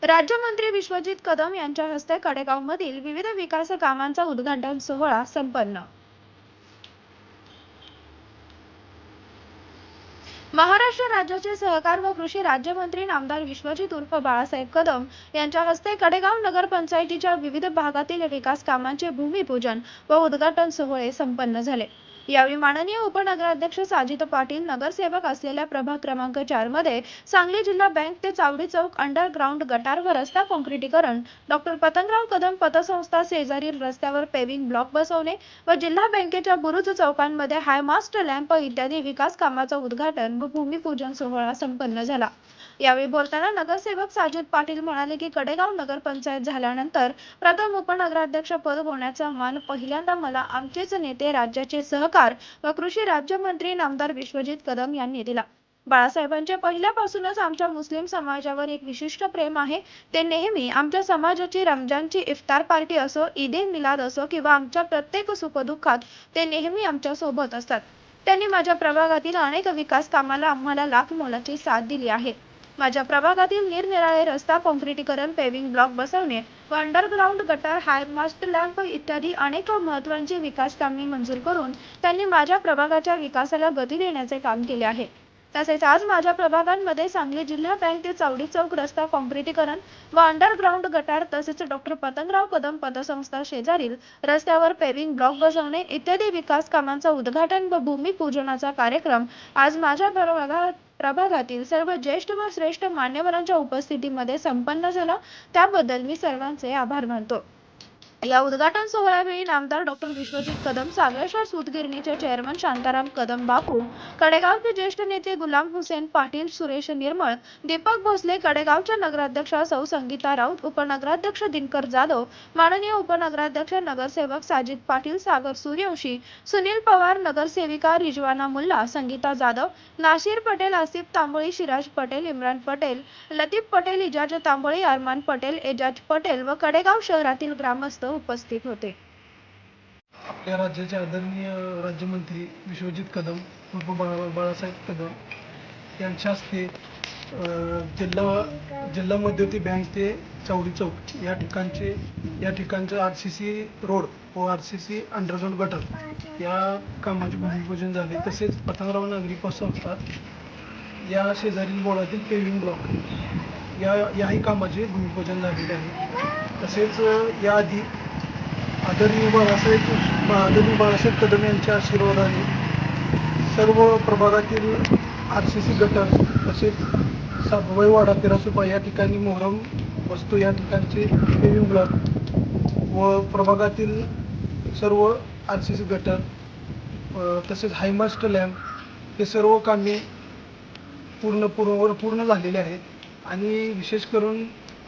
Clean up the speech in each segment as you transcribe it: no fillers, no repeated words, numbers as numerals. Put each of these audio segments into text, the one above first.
राज्यमंत्री विश्वजित कदम यांच्या हस्ते कडेगावमधील विविध विकास कामांचा उद्घाटन सोहळा संपन्न. महाराष्ट्र राज्याचे सहकार व कृषी राज्यमंत्री नामदार विश्वजित उर्फ बाळासाहेब कदम यांच्या हस्ते कडेगाव नगरपंचायतीच्या विविध भागातील विकास कामांचे भूमिपूजन व उद्घाटन सोहळे संपन्न झाले. यावेळी माननीय उपनगराध्यक्ष साजिद पाटील, नगरसेवक असलेल्या प्रभाग क्रमांक 4 मध्ये सांगली जिल्हा बँक ते चावडी चौक अंडरग्राउंड गटार व रस्ता काँक्रिटीकरण, डॉक्टर पतंगराव कदम पतसंस्था शेजारील रस्त्यावर पेव्हिंग ब्लॉक बसवणे व जिल्हा बँकेच्या बुरुज चौकांमध्ये हायमास्ट लॅम्प इत्यादी विकास कामाचं उद्घाटन व भूमिपूजन सोहळा संपन्न झाला. यावेळी बोलताना नगरसेवक साजिद पाटील म्हणाले की कडेगाव नगरपंचायत झाल्यानंतर प्रथम उपनगराध्यक्ष पद होण्याचा मान पहिल्यांदा मला आमचेच नेते, राज्याचे सहकार व कृषी राज्यमंत्री नामदार विश्वजित कदम यांनी दिला. बाळासाहेबांचे पहिल्यापासूनच आमच्या मुस्लिम समाजावर एक विशिष्ट प्रेम आहे. ते नेहमी आमच्या समाजाची रमजानची इफ्तार पार्टी असो, ईद मिलाद असो किंवा आमच्या प्रत्येक सुखदुःखात ते नेहमी आमच्या सोबत असतात. त्यांनी माझ्या प्रभागातील अनेक विकास कामाला आम्हाला लाख मोलाची साथ दिली आहे. माझ्या प्रभागातील निरनिराळे रस्ता काँक्रिटीकरण, पेव्हिंग ब्लॉक बसवणे व अंडरग्राउंड गटार, हायमास्ट लॅम्प इत्यादी अनेक महत्त्वाची विकास कामे मंजूर करून त्यांनी माझ्या प्रभागाच्या विकासाला गती देण्याचे काम केले आहे. तसेच आज माझ्या प्रभागांमध्ये सांगली जिल्हा बँक ते चावडी चौक रस्ता काँक्रिटीकरण व अंडरग्राउंड गटार तसेच डॉक्टर पतंगराव कदम पतसंस्था शेजारील रस्त्यावर पेव्हिंग ब्लॉक बसवणे इत्यादी विकास कामांचा उद्घाटन व भूमिपूजनाचा कार्यक्रम आज माझ्या प्रभागातील सर्व ज्येष्ठ व श्रेष्ठ मान्यवरांच्या उपस्थितीमध्ये संपन्न झाला. त्याबद्दल मी सर्वांचे आभार मानतो. या उद्घाटन सोहळ्यावेळी नामदार डॉक्टर विश्वजित कदम, सागरेश्वर सूतगिरणीचे चेअरमन शांताराम कदम बापू, कडेगावचे ज्येष्ठ नेते गुलाम हुसेन पाटील, सुरेश निर्मळ, दीपक भोसले, कडेगावच्या नगराध्यक्षा सौ संगीता राऊत, उपनगराध्यक्ष दिनकर जाधव, माननीय उपनगराध्यक्ष नगरसेवक साजिद पाटील, सागर सूर्यवंशी, सुनील पवार, नगरसेविका रिजवाना मुल्ला, संगीता जाधव, नासिर पटेल, आसिफ तांबोळी, शिराज पटेल, इम्रान पटेल, लतीफ पटेल, इजाज तांबोळी, अरमान पटेल, एजाज पटेल व कडेगाव शहरातील ग्रामस्थ उपस्थित होते. आपल्या राज्याचे आदरणीय राज्यमंत्री विश्वजित कदम उर्फ बाळासाहेब कदम यांच्या हस्ते जिल्हा मध्यवर्ती बँक ते चावडी चौक या ठिकाणचं RCC रोड व RCC अंडरग्राउंड गटर या कामाचे भूमिपूजन झाले. तसेच पतंगराव नागरी पतसंस्था या शेजारील बोळातील पेव्हिंग ब्लॉक याही कामाचे भूमिपूजन झालेले आहे. तसेच याआधी आदरणीय बाळासाहेब कदम यांच्या आशीर्वादाने सर्व प्रभागातील RCC गटर तसेच साबवाईवाडा, तेरासुपा या ठिकाणी मोहरम वस्तू या ठिकाणचे पेव्हिंग ब्लॉक व प्रभागातील सर्व RCC गटर तसेच हायमास्ट लॅम्प हे सर्व कामे पूर्ण झालेले आहेत. आणि विशेष करून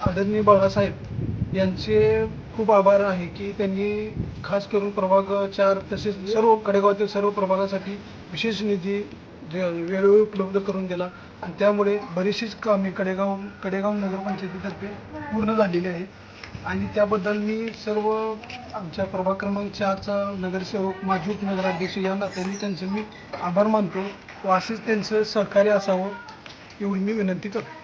आदरणीय बाळासाहेब यांचे खूप आभार आहे की त्यांनी खास करून प्रभाग 4 तसेच सर्व कडेगावातील सर्व प्रभागासाठी विशेष निधी वेळोवेळी उपलब्ध करून दिला आणि त्यामुळे बरीचशीच कामे कडेगाव नगरपंचायतीतर्फे पूर्ण झालेली आहेत. आणि त्याबद्दल मी सर्व आमच्या प्रभाग क्रमांक 4चा नगरसेवक, माजी उपनगराध्यक्ष या नात्याने त्यांचे मी आभार मानतो व असेच त्यांचं सहकार्य असावं एवढी मी विनंती करतो.